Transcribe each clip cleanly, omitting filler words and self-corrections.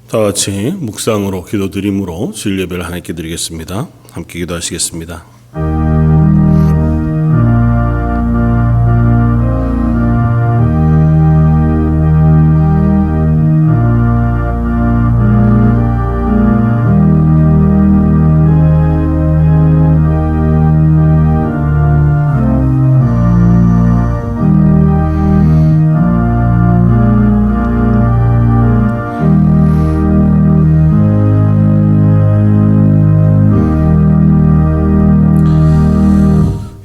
다 같이 묵상으로 기도드림으로 주일 예배를 하나님께 드리겠습니다. 함께 기도하시겠습니다.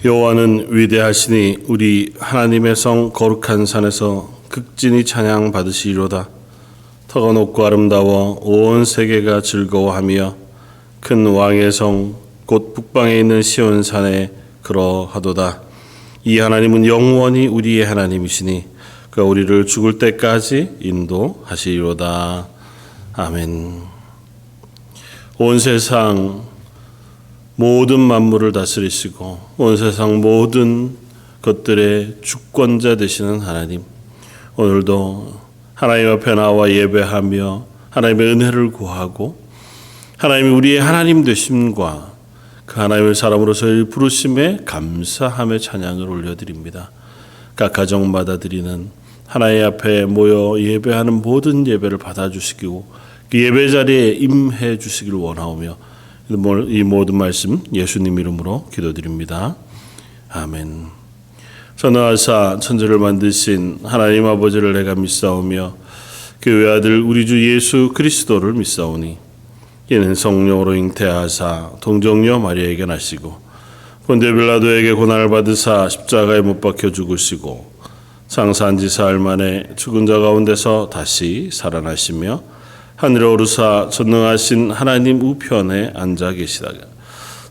여호와는 위대하시니 우리 하나님의 성 거룩한 산에서 극진히 찬양 받으시리로다. 터가 높고 아름다워 온 세계가 즐거워하며 큰 왕의 성 곧 북방에 있는 시온산에 그러하도다. 이 하나님은 영원히 우리의 하나님이시니 그가 우리를 죽을 때까지 인도하시리로다. 아멘. 온 세상 모든 만물을 다스리시고 온 세상 모든 것들의 주권자 되시는 하나님, 오늘도 하나님 앞에 나와 예배하며 하나님의 은혜를 구하고 하나님이 우리의 하나님 되심과 그 하나님의 사람으로서의 부르심에 감사함의 찬양을 올려드립니다. 각 가정마다 드리는 하나님 앞에 모여 예배하는 모든 예배를 받아주시고 그 예배 자리에 임해 주시기를 원하오며 이 모든 말씀 예수님 이름으로 기도드립니다. 아멘. 선하사 천지를 만드신 하나님 아버지를 내가 믿사오며 그 외아들 우리 주 예수 그리스도를 믿사오니 이는 성령으로 잉태하사 동정녀 마리아에게 나시고 본디오 빌라도에게 고난을 받으사 십자가에 못 박혀 죽으시고 장사한 지 사흘 만에 죽은 자 가운데서 다시 살아나시며 하늘에 오르사 전능하신 하나님 우편에 앉아 계시다가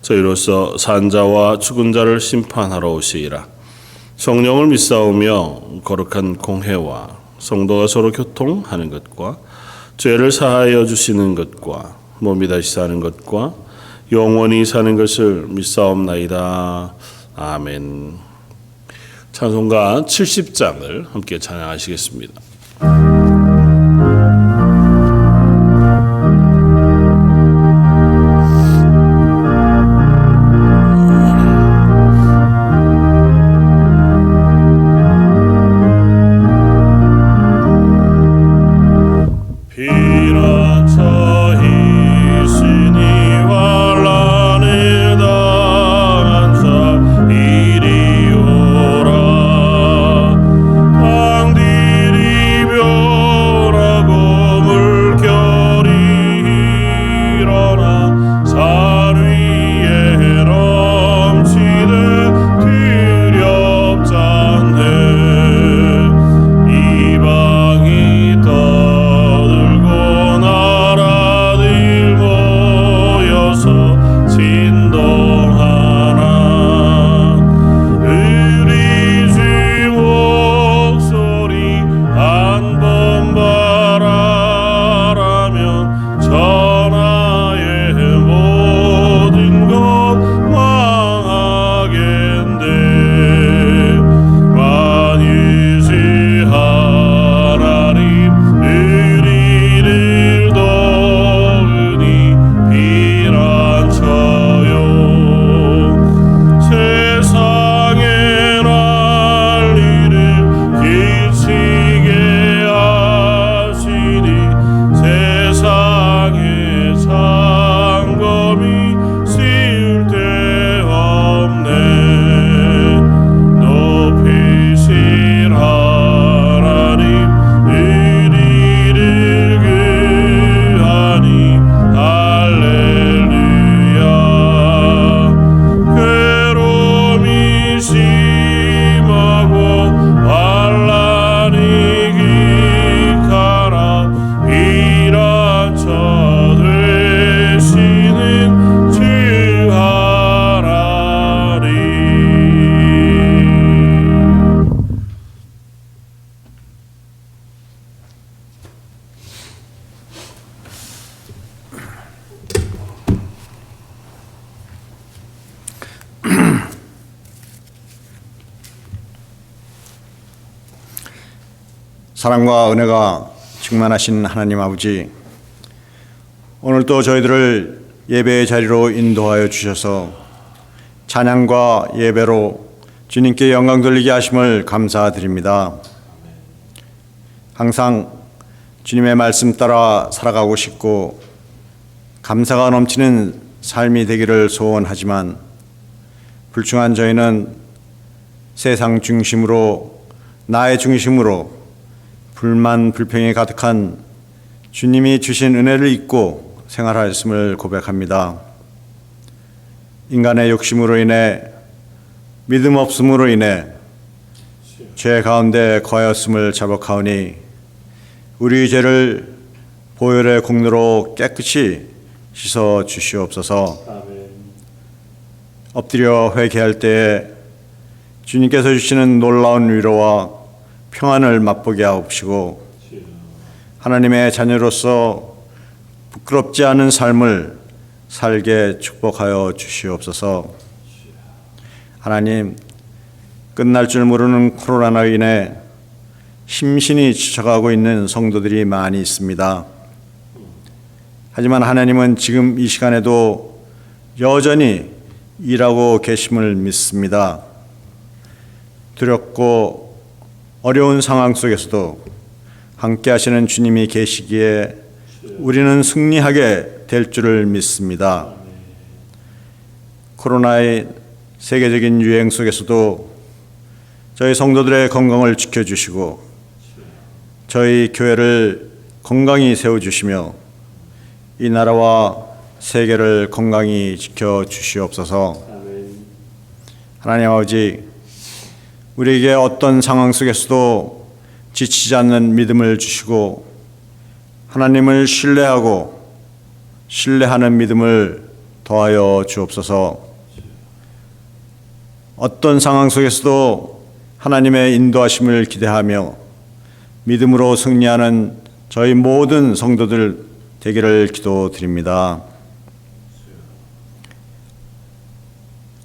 저희로서 산자와 죽은 자를 심판하러 오시리라. 성령을 믿사오며 거룩한 공회와 성도가 서로 교통하는 것과 죄를 사하여 주시는 것과 몸이 다시 사는 것과 영원히 사는 것을 믿사옵나이다. 아멘. 찬송가 70장을 함께 찬양하시겠습니다. 사랑과 은혜가 충만하신 하나님 아버지, 오늘도 저희들을 예배의 자리로 인도하여 주셔서 찬양과 예배로 주님께 영광 돌리게 하심을 감사드립니다. 항상 주님의 말씀 따라 살아가고 싶고 감사가 넘치는 삶이 되기를 소원하지만 불충한 저희는 세상 중심으로 나의 중심으로 불만 불평이 가득한 주님이 주신 은혜를 잊고 생활하였음을 고백합니다. 인간의 욕심으로 인해 믿음 없음으로 인해 죄 가운데 거하였음을 자복하오니 우리 죄를 보혈의 공로로 깨끗이 씻어 주시옵소서. 엎드려 회개할 때에 주님께서 주시는 놀라운 위로와 평안을 맛보게 하옵시고 하나님의 자녀로서 부끄럽지 않은 삶을 살게 축복하여 주시옵소서. 하나님, 끝날 줄 모르는 코로나로 인해 심신이 지쳐가고 있는 성도들이 많이 있습니다. 하지만 하나님은 지금 이 시간에도 여전히 일하고 계심을 믿습니다. 두렵고 어려운 상황 속에서도 함께 하시는 주님이 계시기에 우리는 승리하게 될 줄을 믿습니다. 코로나의 세계적인 유행 속에서도 저희 성도들의 건강을 지켜주시고 저희 교회를 건강히 세워주시며 이 나라와 세계를 건강히 지켜주시옵소서. 하나님 아버지, 우리에게 어떤 상황 속에서도 지치지 않는 믿음을 주시고 하나님을 신뢰하는 믿음을 더하여 주옵소서. 어떤 상황 속에서도 하나님의 인도하심을 기대하며 믿음으로 승리하는 저희 모든 성도들 되기를 기도드립니다.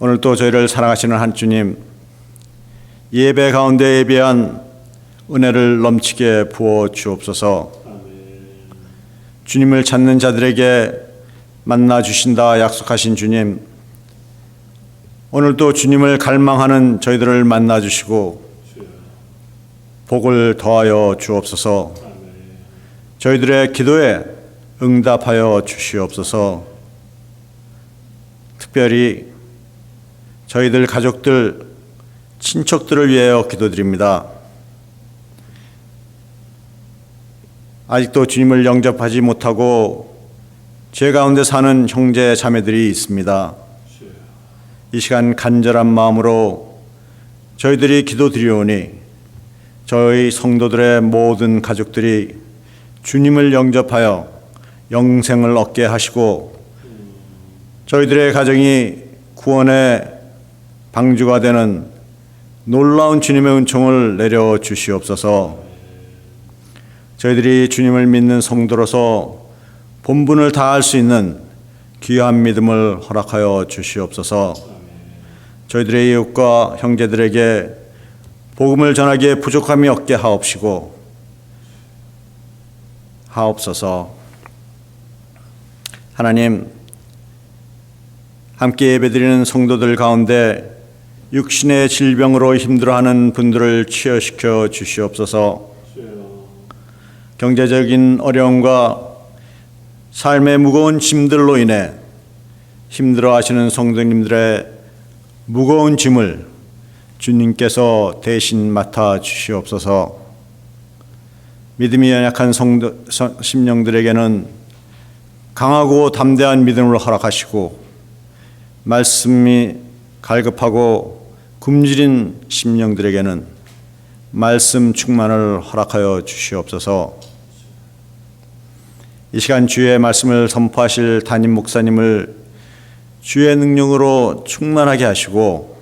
오늘도 저희를 사랑하시는 한 주님, 예배 가운데 예배한 은혜를 넘치게 부어 주옵소서. 주님을 찾는 자들에게 만나 주신다 약속하신 주님, 오늘도 주님을 갈망하는 저희들을 만나 주시고 복을 더하여 주옵소서. 저희들의 기도에 응답하여 주시옵소서. 특별히 저희들 가족들, 친척들을 위하여 기도드립니다. 아직도 주님을 영접하지 못하고 죄 가운데 사는 형제 자매들이 있습니다. 이 시간 간절한 마음으로 저희들이 기도드리오니 저희 성도들의 모든 가족들이 주님을 영접하여 영생을 얻게 하시고 저희들의 가정이 구원의 방주가 되는 놀라운 주님의 은총을 내려 주시옵소서. 저희들이 주님을 믿는 성도로서 본분을 다할 수 있는 귀한 믿음을 허락하여 주시옵소서. 저희들의 이웃과 형제들에게 복음을 전하기에 부족함이 없게 하옵소서. 하나님, 함께 예배드리는 성도들 가운데 육신의 질병으로 힘들어하는 분들을 치유시켜 주시옵소서. 경제적인 어려움과 삶의 무거운 짐들로 인해 힘들어하시는 성도님들의 무거운 짐을 주님께서 대신 맡아 주시옵소서. 믿음이 연약한 심령들에게는 강하고 담대한 믿음을 허락하시고 말씀이 갈급하고 굶주린 심령들에게는 말씀 충만을 허락하여 주시옵소서. 이 시간 주의 말씀을 선포하실 담임 목사님을 주의 능력으로 충만하게 하시고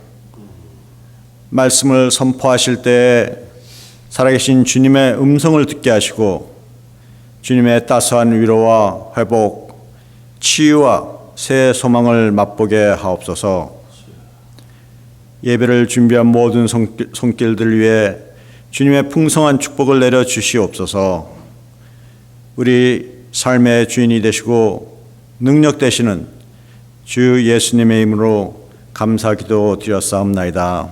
말씀을 선포하실 때에 살아계신 주님의 음성을 듣게 하시고 주님의 따스한 위로와 회복, 치유와 새 소망을 맛보게 하옵소서. 예배를 준비한 모든 손길들 위해 주님의 풍성한 축복을 내려 주시옵소서. 우리 삶의 주인이 되시고 능력 되시는 주 예수님의 이름으로 감사기도 드렸사옵나이다.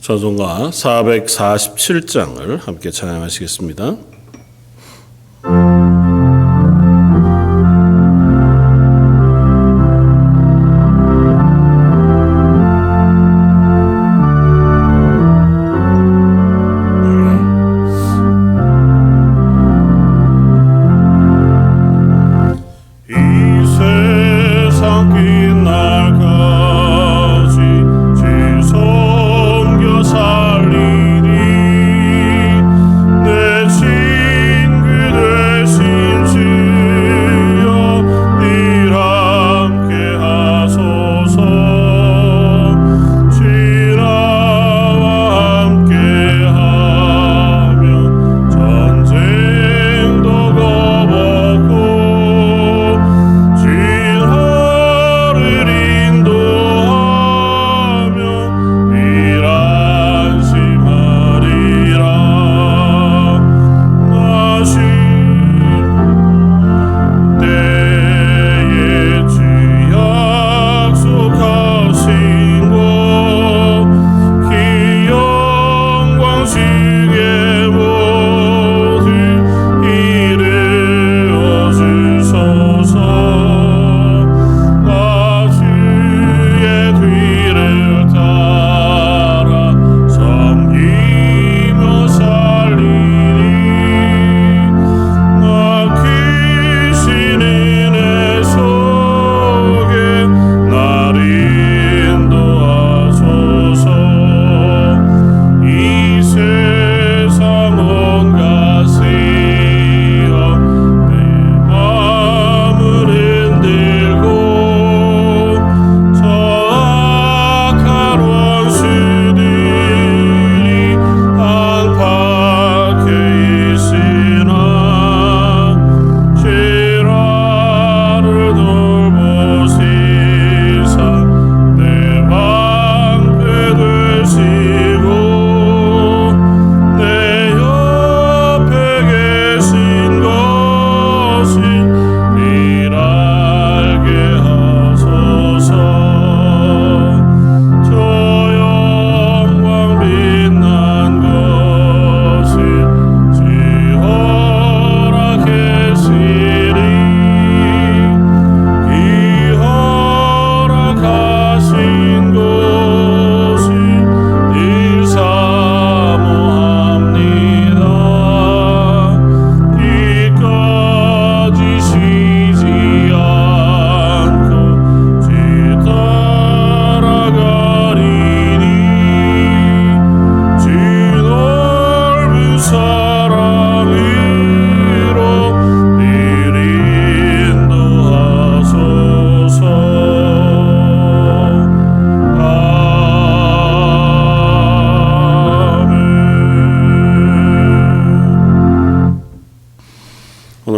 찬송가 447장을 함께 찬양하시겠습니다.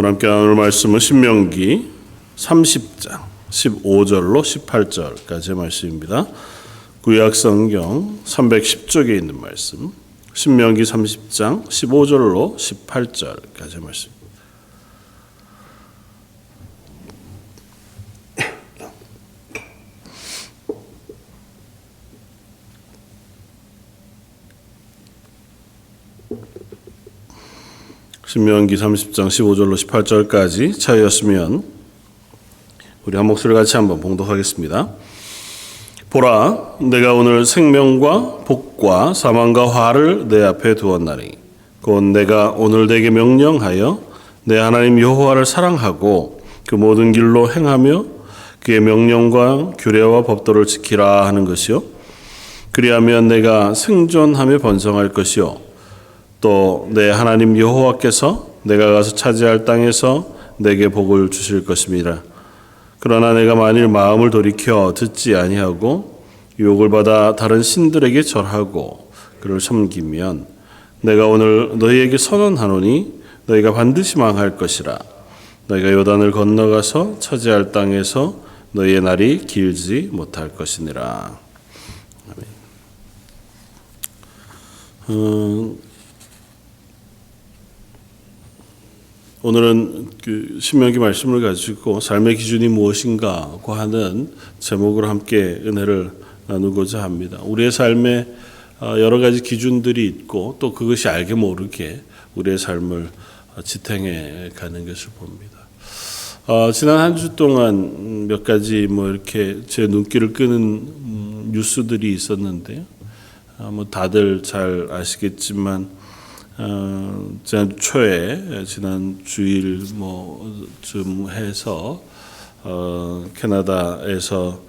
오늘 함께 나눌 말씀은 신명기 30장 15절로 18절까지의 말씀입니다. 구약 성경 310쪽에 있는 말씀, 신명기 30장 15절로 18절까지의 말씀. 신명기 30장 15절로 18절까지 차이였으면 우리 한 목소리 같이 한번 봉독하겠습니다. 보라, 내가 오늘 생명과 복과 사망과 화를 내 앞에 두었나니 곧 내가 오늘 내게 명령하여 내 하나님 여호와를 사랑하고 그 모든 길로 행하며 그의 명령과 규례와 법도를 지키라 하는 것이요, 그리하면 내가 생존하며 번성할 것이요, 또 내 하나님 여호와께서 내가 가서 차지할 땅에서 내게 복을 주실 것입니다. 그러나 내가 만일 마음을 돌이켜 듣지 아니하고 유혹을 받아 다른 신들에게 절하고 그를 섬기면 내가 오늘 너희에게 선언하노니 너희가 반드시 망할 것이라. 너희가 요단을 건너가서 차지할 땅에서 너희의 날이 길지 못할 것이니라. 오늘은 그 신명기 말씀을 가지고 삶의 기준이 무엇인가고 하는 제목으로 함께 은혜를 나누고자 합니다. 우리의 삶에 여러 가지 기준들이 있고 또 그것이 알게 모르게 우리의 삶을 지탱해 가는 것을 봅니다. 지난 한 주 동안 몇 가지 이렇게 제 눈길을 끄는 뉴스들이 있었는데요. 다들 잘 아시겠지만 지난 초에 지난 주일쯤 해서 캐나다에서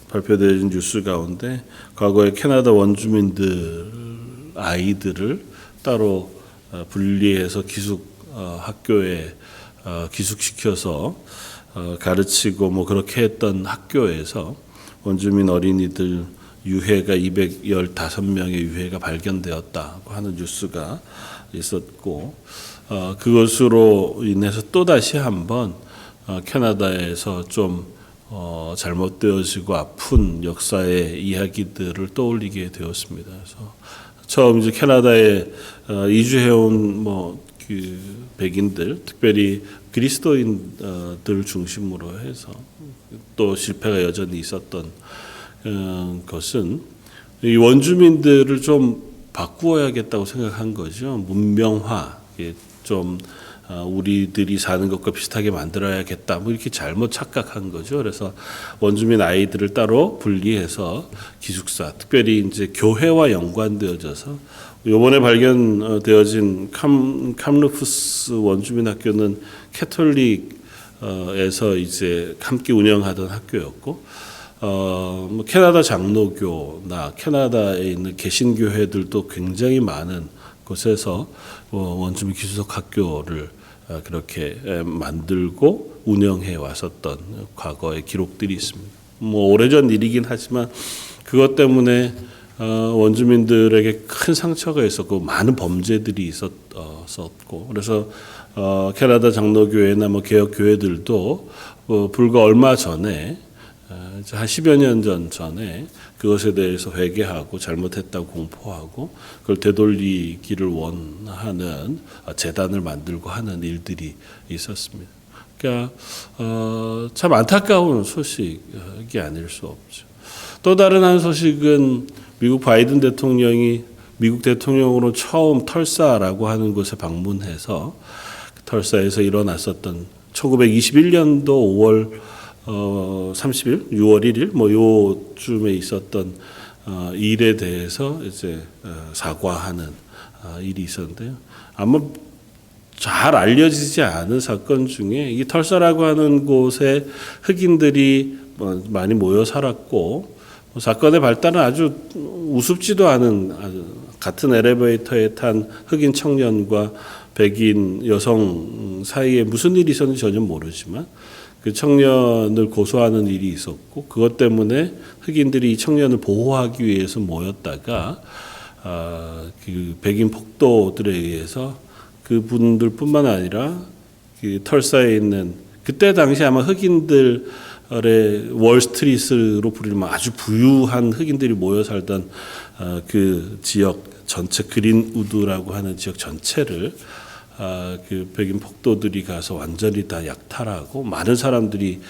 발표된 뉴스 가운데 과거에 캐나다 원주민들 아이들을 따로 분리해서 기숙 학교에 기숙시켜서 가르치고 그렇게 했던 학교에서 원주민 어린이들 유해가 215명의 유해가 발견되었다고 하는 뉴스가 있었고 그것으로 인해서 또다시 한번 캐나다에서 좀 잘못되어지고 아픈 역사의 이야기들을 떠올리게 되었습니다. 그래서 처음 이제 캐나다에 이주해온 그 백인들, 특별히 그리스도인들 중심으로 해서 또 실패가 여전히 있었던 것은 이 원주민들을 좀 바꾸어야겠다고 생각한 거죠. 문명화, 좀 우리들이 사는 것과 비슷하게 만들어야겠다. 이렇게 잘못 착각한 거죠. 그래서 원주민 아이들을 따로 분리해서 기숙사, 특별히 이제 교회와 연관되어져서 이번에 발견되어진 캄루프스 원주민 학교는 캐톨릭에서 이제 함께 운영하던 학교였고. 캐나다 장로교나 캐나다에 있는 개신교회들도 굉장히 많은 곳에서 원주민 기숙 학교를 그렇게 만들고 운영해 왔었던 과거의 기록들이 있습니다. 오래전 일이긴 하지만 그것 때문에 원주민들에게 큰 상처가 있었고 많은 범죄들이 있었고 그래서 캐나다 장로교회나 개혁 교회들도 불과 얼마 전에 한 10여 년 전에 그것에 대해서 회개하고 잘못했다고 공포하고 그걸 되돌리기를 원하는 재단을 만들고 하는 일들이 있었습니다. 그러니까 참 안타까운 소식이 아닐 수 없죠. 또 다른 한 소식은 미국 바이든 대통령이 미국 대통령으로 처음 털사라고 하는 곳에 방문해서 털사에서 일어났었던 1921년도 5월 30일, 6월 1일 요쯤에 있었던 일에 대해서 이제 사과하는 일이 있었는데요. 아마 잘 알려지지 않은 사건 중에 이 털사라고 하는 곳에 흑인들이 많이 모여 살았고 사건의 발단은 아주 우습지도 않은 같은 엘리베이터에 탄 흑인 청년과 백인 여성 사이에 무슨 일이 있었는지 전혀 모르지만 그 청년을 고소하는 일이 있었고 그것 때문에 흑인들이 이 청년을 보호하기 위해서 모였다가 그 백인 폭도들에 의해서 그분들뿐만 아니라 그 털사에 있는 그때 당시 아마 흑인들의 월스트리트로 불리면 아주 부유한 흑인들이 모여 살던 그 지역 전체 그린우드라고 하는 지역 전체를 그 백인 폭도들이 가서 완전히 다 약탈하고 많은 사람들이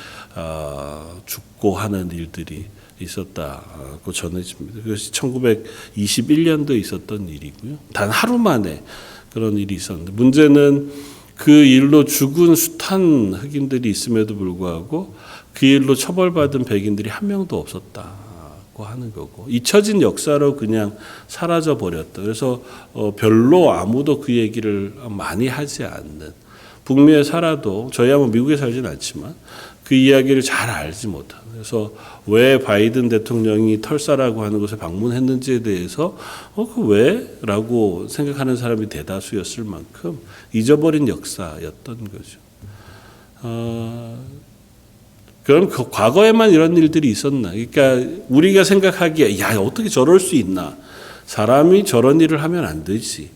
죽고 하는 일들이 있었다고 전해집니다. 그것이 1921년도에 있었던 일이고요. 단 하루 만에 그런 일이 있었는데 문제는 그 일로 죽은 숱한 흑인들이 있음에도 불구하고 그 일로 처벌받은 백인들이 한 명도 없었다. 하는 거고 잊혀진 역사로 그냥 사라져 버렸다. 그래서 별로 아무도 그 얘기를 많이 하지 않는 북미에 살아도 저희야 미국에 살진 않지만 그 이야기를 잘 알지 못하는. 그래서 왜 바이든 대통령이 털사라고 하는 곳에 방문했는지에 대해서 그 왜라고 생각하는 사람이 대다수였을 만큼 잊어버린 역사였던 거죠. 그럼 그 과거에만 이런 일들이 있었나? 그러니까 우리가 생각하기에 야 어떻게 저럴 수 있나? 사람이 저런 일을 하면 안 되지.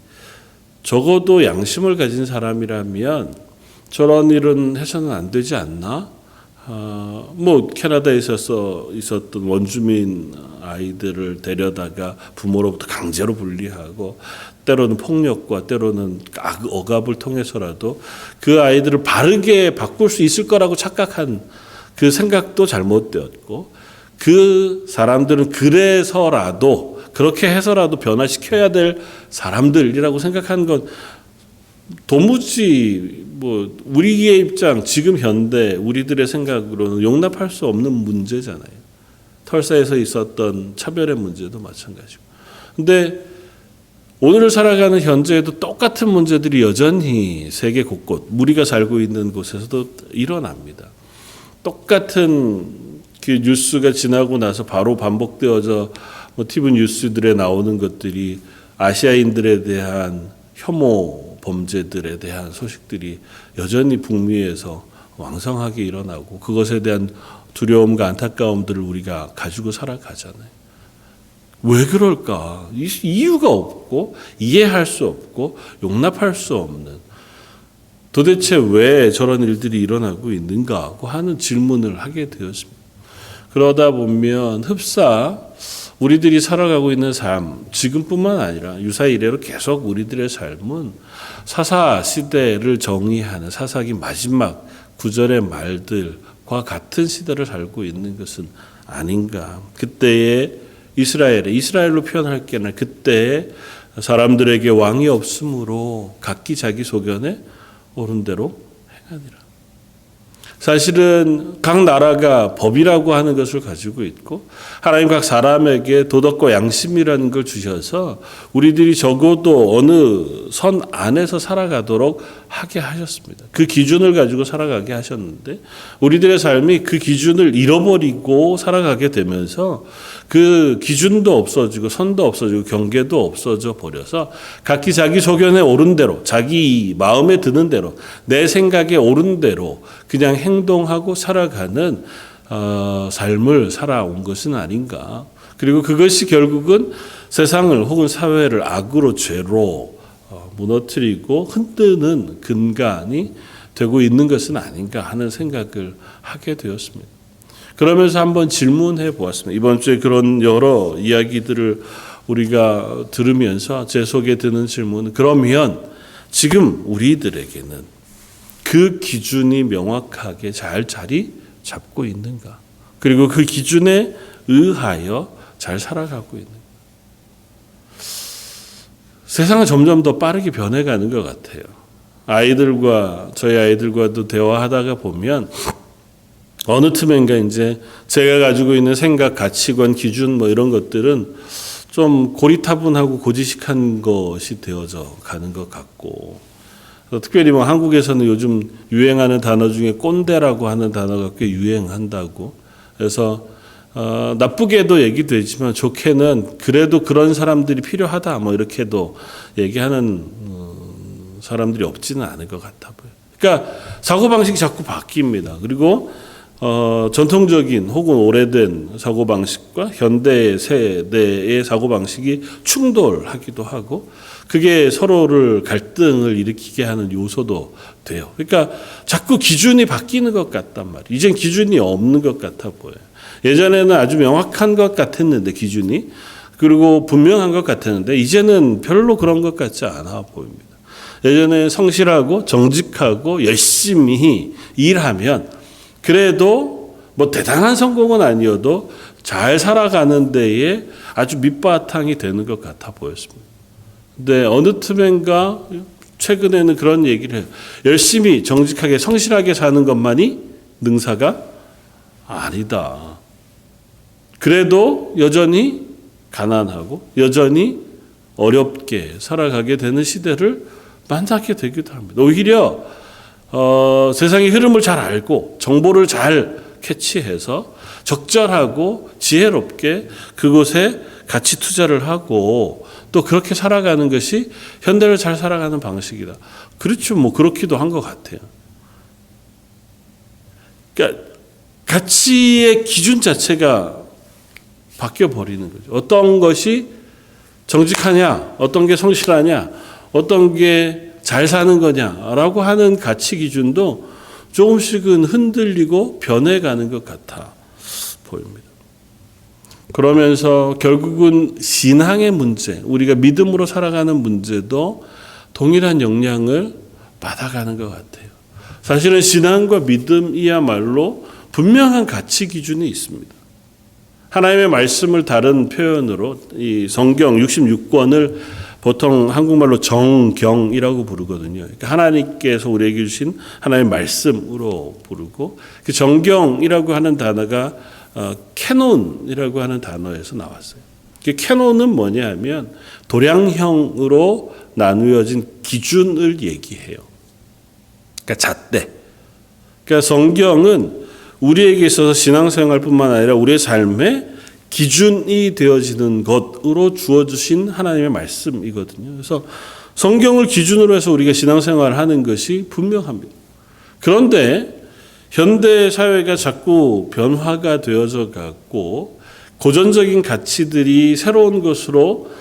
적어도 양심을 가진 사람이라면 저런 일은 해서는 안 되지 않나? 뭐 캐나다에 있었던 원주민 아이들을 데려다가 부모로부터 강제로 분리하고 때로는 폭력과 때로는 억압을 통해서라도 그 아이들을 바르게 바꿀 수 있을 거라고 착각한 그 생각도 잘못되었고, 그 사람들은 그래서라도 그렇게 해서라도 변화시켜야 될 사람들이라고 생각한 건 도무지 뭐 우리의 입장, 지금 현대 우리들의 생각으로는 용납할 수 없는 문제잖아요. 털사에서 있었던 차별의 문제도 마찬가지고. 근데 오늘을 살아가는 현재에도 똑같은 문제들이 여전히 세계 곳곳, 우리가 살고 있는 곳에서도 일어납니다. 똑같은 그 뉴스가 지나고 나서 바로 반복되어져 TV 뉴스들에 나오는 것들이 아시아인들에 대한 혐오 범죄들에 대한 소식들이 여전히 북미에서 왕성하게 일어나고, 그것에 대한 두려움과 안타까움들을 우리가 가지고 살아가잖아요. 왜 그럴까? 이유가 없고 이해할 수 없고 용납할 수 없는, 도대체 왜 저런 일들이 일어나고 있는가 하는 질문을 하게 되었습니다. 그러다 보면 흡사 우리들이 살아가고 있는 삶, 지금뿐만 아니라 유사 이래로 계속 우리들의 삶은 사사 시대를 정의하는 사사기 마지막 구절의 말들과 같은 시대를 살고 있는 것은 아닌가. 그때의 이스라엘로 표현할 게는 그때의 사람들에게 왕이 없으므로 각기 자기 소견에 옳은 대로 행하니라. 사실은 각 나라가 법이라고 하는 것을 가지고 있고, 하나님 각 사람에게 도덕과 양심이라는 걸 주셔서 우리들이 적어도 어느 선 안에서 살아가도록 하게 하셨습니다. 그 기준을 가지고 살아가게 하셨는데, 우리들의 삶이 그 기준을 잃어버리고 살아가게 되면서 그 기준도 없어지고 선도 없어지고 경계도 없어져 버려서 각기 자기 소견에 옳은 대로, 자기 마음에 드는 대로, 내 생각에 옳은 대로 그냥 행동하고 살아가는 삶을 살아온 것은 아닌가. 그리고 그것이 결국은 세상을 혹은 사회를 악으로, 죄로 무너뜨리고 흔드는 근간이 되고 있는 것은 아닌가 하는 생각을 하게 되었습니다. 그러면서 한번 질문해 보았습니다. 이번 주에 그런 여러 이야기들을 우리가 들으면서 제 속에 드는 질문은, 그러면 지금 우리들에게는 그 기준이 명확하게 잘 자리 잡고 있는가? 그리고 그 기준에 의하여 잘 살아가고 있는가? 세상은 점점 더 빠르게 변해가는 것 같아요. 저희 아이들과도 대화하다가 보면 어느 틈엔가 이제 제가 가지고 있는 생각, 가치관, 기준 이런 것들은 좀 고리타분하고 고지식한 것이 되어져 가는 것 같고, 특별히 한국에서는 요즘 유행하는 단어 중에 꼰대라고 하는 단어가 꽤 유행한다고. 그래서 나쁘게도 얘기되지만 좋게는 그래도 그런 사람들이 필요하다 이렇게도 얘기하는 사람들이 없지는 않을 것 같아 보여요. 그러니까 사고방식이 자꾸 바뀝니다. 그리고 전통적인 혹은 오래된 사고방식과 현대 세대의 사고방식이 충돌하기도 하고, 그게 서로를 갈등을 일으키게 하는 요소도 돼요. 그러니까 자꾸 기준이 바뀌는 것 같단 말이에요. 이젠 기준이 없는 것 같아 보여요. 예전에는 아주 명확한 것 같았는데 기준이, 그리고 분명한 것 같았는데 이제는 별로 그런 것 같지 않아 보입니다. 예전에 성실하고 정직하고 열심히 일하면 그래도 대단한 성공은 아니어도 잘 살아가는 데에 아주 밑바탕이 되는 것 같아 보였습니다. 근데 어느 틈엔가 최근에는 그런 얘기를 해요. 열심히 정직하게 성실하게 사는 것만이 능사가 아니다. 그래도 여전히 가난하고 여전히 어렵게 살아가게 되는 시대를 만나게 되기도 합니다. 오히려 세상의 흐름을 잘 알고 정보를 잘 캐치해서 적절하고 지혜롭게 그곳에 가치 투자를 하고 또 그렇게 살아가는 것이 현대를 잘 살아가는 방식이다. 그렇죠. 그렇기도 한 것 같아요. 그러니까 가치의 기준 자체가 바뀌어 버리는 거죠. 어떤 것이 정직하냐, 어떤 게 성실하냐, 어떤 게 잘 사는 거냐라고 하는 가치 기준도 조금씩은 흔들리고 변해가는 것 같아 보입니다. 그러면서 결국은 신앙의 문제, 우리가 믿음으로 살아가는 문제도 동일한 영향을 받아가는 것 같아요. 사실은 신앙과 믿음이야말로 분명한 가치 기준이 있습니다. 하나님의 말씀을 다른 표현으로 이 성경 66권을 보통 한국말로 정경이라고 부르거든요. 그러니까 하나님께서 우리에게 주신 하나님의 말씀으로 부르고 그 정경이라고 하는 단어가 캐논이라고 하는 단어에서 나왔어요. 그 캐논은 뭐냐 하면 도량형으로 나누어진 기준을 얘기해요. 그러니까 잣대. 그러니까 성경은 우리에게 있어서 신앙생활뿐만 아니라 우리의 삶에 기준이 되어지는 것으로 주어주신 하나님의 말씀이거든요. 그래서 성경을 기준으로 해서 우리가 신앙생활을 하는 것이 분명합니다. 그런데 현대 사회가 자꾸 변화가 되어져 갔고 고전적인 가치들이 새로운 것으로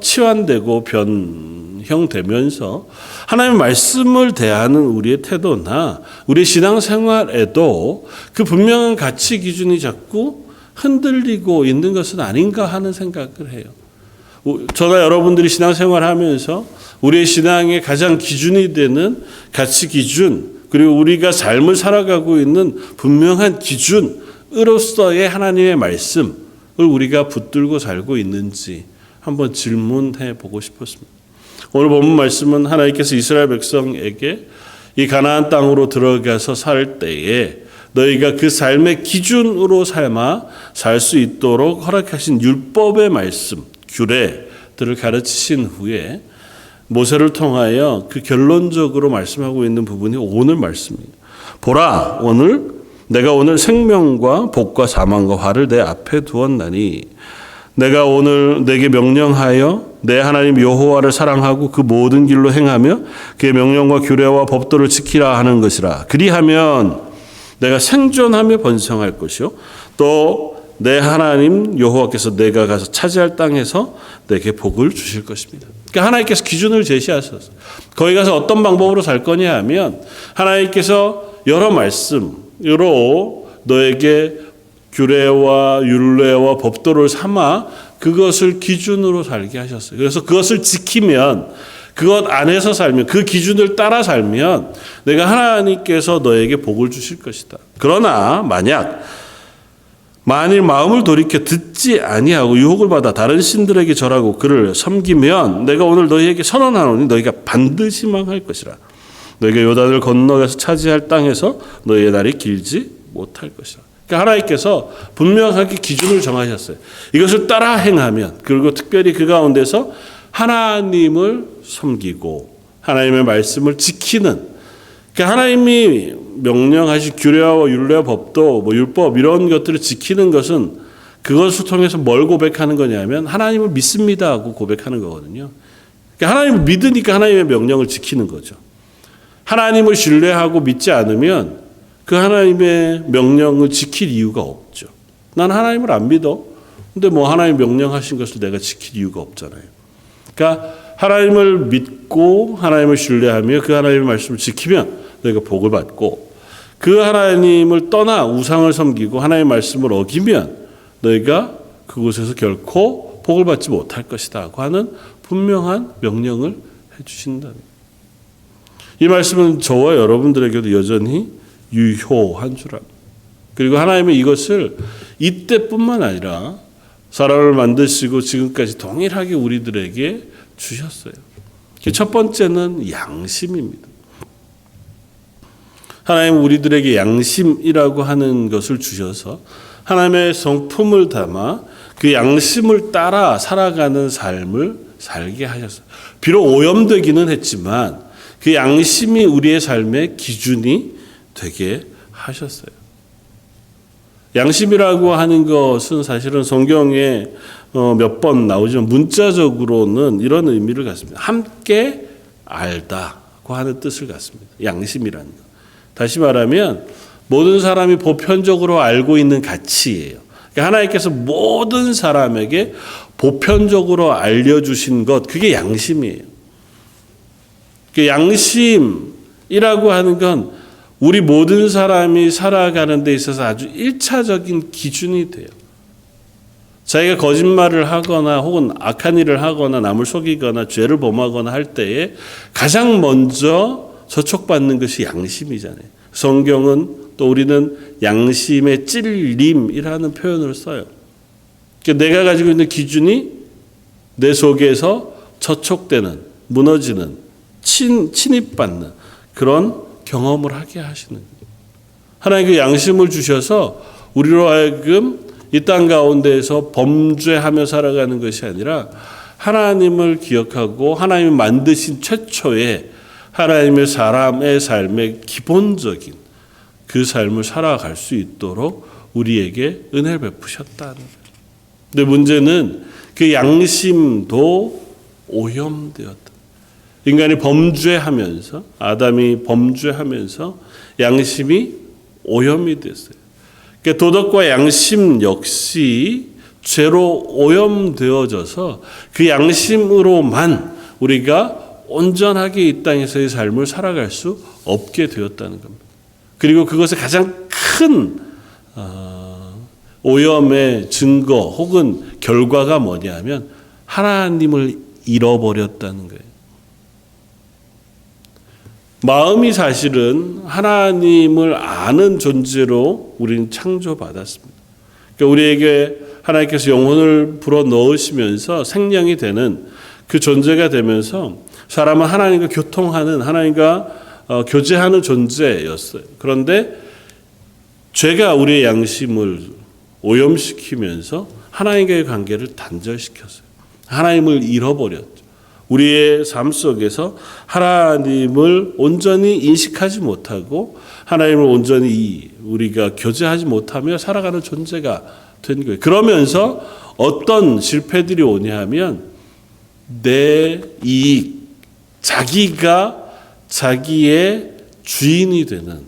치환되고 변형되면서 하나님의 말씀을 대하는 우리의 태도나 우리의 신앙생활에도 그 분명한 가치 기준이 자꾸 흔들리고 있는 것은 아닌가 하는 생각을 해요. 저나 여러분들이 신앙생활하면서 우리의 신앙의 가장 기준이 되는 가치 기준, 그리고 우리가 삶을 살아가고 있는 분명한 기준으로서의 하나님의 말씀을 우리가 붙들고 살고 있는지 한번 질문해 보고 싶었습니다. 오늘 본문 말씀은 하나님께서 이스라엘 백성에게 이 가나안 땅으로 들어가서 살 때에 너희가 그 삶의 기준으로 삶아 살 수 있도록 허락하신 율법의 말씀, 규례들을 가르치신 후에 모세를 통하여 그 결론적으로 말씀하고 있는 부분이 오늘 말씀입니다. 보라, 내가 오늘 생명과 복과 사망과 화를 내 앞에 두었나니 내가 오늘 내게 명령하여 내 하나님 여호와를 사랑하고 그 모든 길로 행하며 그의 명령과 규례와 법도를 지키라 하는 것이라. 그리하면 내가 생존하며 번성할 것이요 또 내 하나님 여호와께서 내가 가서 차지할 땅에서 내게 복을 주실 것입니다. 그러니까 하나님께서 기준을 제시하셔서 거기 가서 어떤 방법으로 살 거냐 하면 하나님께서 여러 말씀으로 너에게 규례와 율례와 법도를 삼아 그것을 기준으로 살게 하셨어요. 그래서 그것을 지키면, 그것 안에서 살면, 그 기준을 따라 살면 내가 하나님께서 너에게 복을 주실 것이다. 그러나 만일 마음을 돌이켜 듣지 아니하고 유혹을 받아 다른 신들에게 절하고 그를 섬기면 내가 오늘 너희에게 선언하노니 너희가 반드시 망할 것이라. 너희가 요단을 건너가서 차지할 땅에서 너희의 날이 길지 못할 것이라. 그러니까 하나님께서 분명하게 기준을 정하셨어요. 이것을 따라 행하면, 그리고 특별히 그 가운데서 하나님을 섬기고 하나님의 말씀을 지키는, 그러니까 하나님이 명령하신 규례와 율례와 법도, 율법 이런 것들을 지키는 것은 그것을 통해서 뭘 고백하는 거냐면 하나님을 믿습니다 하고 고백하는 거거든요. 그러니까 하나님을 믿으니까 하나님의 명령을 지키는 거죠. 하나님을 신뢰하고 믿지 않으면 그 하나님의 명령을 지킬 이유가 없죠. 난 하나님을 안 믿어. 근데 하나님 명령하신 것을 내가 지킬 이유가 없잖아요. 그러니까 하나님을 믿고 하나님을 신뢰하며 그 하나님의 말씀을 지키면 너희가 복을 받고, 그 하나님을 떠나 우상을 섬기고 하나님의 말씀을 어기면 너희가 그곳에서 결코 복을 받지 못할 것이다 하는 분명한 명령을 해주신다. 이 말씀은 저와 여러분들에게도 여전히 유효한 줄 압니다. 그리고 하나님은 이것을 이때뿐만 아니라 사람을 만드시고 지금까지 동일하게 우리들에게 주셨어요. 첫 번째는 양심입니다. 하나님은 우리들에게 양심이라고 하는 것을 주셔서 하나님의 성품을 담아 그 양심을 따라 살아가는 삶을 살게 하셨어요. 비록 오염되기는 했지만 그 양심이 우리의 삶의 기준이 되게 하셨어요. 양심이라고 하는 것은 사실은 성경에 몇 번 나오지만 문자적으로는 이런 의미를 갖습니다. 함께 알다고 하는 뜻을 갖습니다. 양심이라는 것. 다시 말하면 모든 사람이 보편적으로 알고 있는 가치예요. 그러니까 하나님께서 모든 사람에게 보편적으로 알려주신 것, 그게 양심이에요. 그 양심이라고 하는 건 우리 모든 사람이 살아가는 데 있어서 아주 1차적인 기준이 돼요. 자기가 거짓말을 하거나 혹은 악한 일을 하거나 남을 속이거나 죄를 범하거나 할 때에 가장 먼저 저촉받는 것이 양심이잖아요. 성경은 또 우리는 양심의 찔림이라는 표현을 써요. 그러니까 내가 가지고 있는 기준이 내 속에서 저촉되는, 무너지는, 침입받는 그런 경험을 하게 하시는 거예요. 하나님 그 양심을 주셔서 우리로 하여금 이 땅 가운데에서 범죄하며 살아가는 것이 아니라 하나님을 기억하고 하나님이 만드신 최초의 하나님의 사람의 삶의 기본적인 그 삶을 살아갈 수 있도록 우리에게 은혜를 베푸셨다는 거예요. 근데 문제는 그 양심도 오염되었다. 인간이 범죄하면서, 아담이 범죄하면서 양심이 오염이 됐어요. 그러니까 도덕과 양심 역시 죄로 오염되어져서 그 양심으로만 우리가 온전하게 이 땅에서의 삶을 살아갈 수 없게 되었다는 겁니다. 그리고 그것의 가장 큰 오염의 증거 혹은 결과가 뭐냐면 하나님을 잃어버렸다는 거예요. 마음이 사실은 하나님을 아는 존재로 우리는 창조받았습니다. 그러니까 우리에게 하나님께서 영혼을 불어 넣으시면서 생명이 되는 그 존재가 되면서 사람은 하나님과 교통하는, 하나님과 교제하는 존재였어요. 그런데 죄가 우리의 양심을 오염시키면서 하나님과의 관계를 단절시켰어요. 하나님을 잃어버렸죠. 우리의 삶 속에서 하나님을 온전히 인식하지 못하고 하나님을 온전히 우리가 교제하지 못하며 살아가는 존재가 된 거예요. 그러면서 어떤 실패들이 오냐 하면 내 이익, 자기가 자기의 주인이 되는,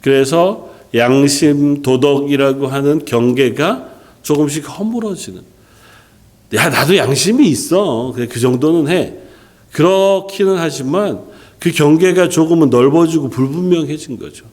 그래서 양심, 도덕이라고 하는 경계가 조금씩 허물어지는, 야, 나도 양심이 있어. 그 정도는 해. 그렇기는 하지만 그 경계가 조금은 넓어지고 불분명해진 거죠.